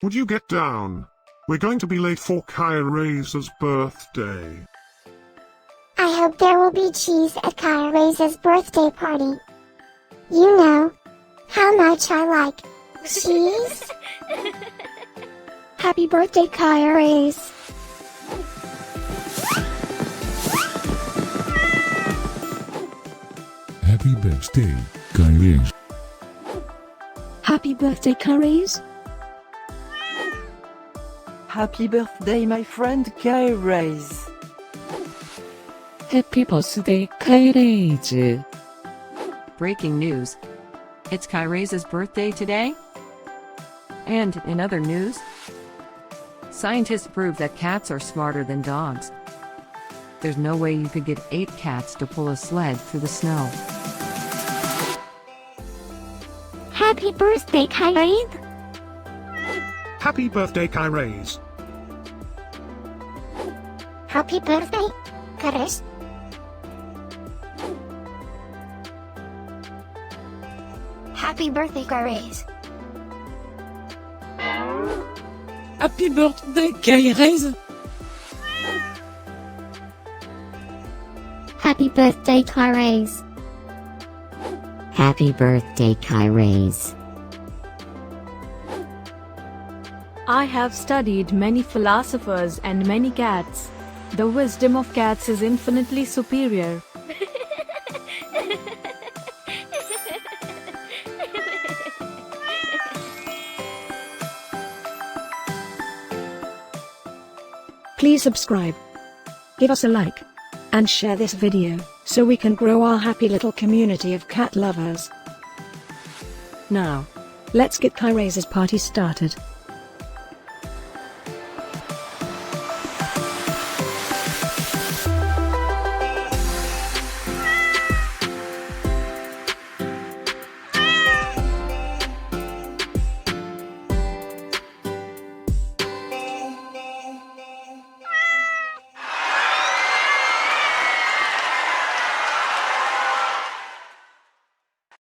Would you get down? We're going to be late for I-Chiraze's birthday. I hope there will be cheese at I-Chiraze's birthday party. You know how much I like cheese. Happy birthday, I-Chiraze. Happy birthday, I-Chiraze. Happy birthday, I-Chiraze. Happy birthday, my friend I-Chiraze. Happy birthday, I-Chiraze. Breaking news. It's I-Chiraze's birthday today? And in other news, scientists prove that cats are smarter than dogs. There's no way you could get 8 cats to pull a sled through the snow. Happy birthday, I-Chiraze. Happy birthday, I-Chiraze. Happy birthday, I-Chiraze. Happy birthday, I-Chiraze. Happy birthday, I-Chiraze. Happy birthday, I-Chiraze. Happy birthday, I-Chiraze. I have studied many philosophers and many cats. The wisdom of cats is infinitely superior. Please subscribe, give us a like, and share this video, so we can grow our happy little community of cat lovers. Now, let's get I-Chiraze's party started.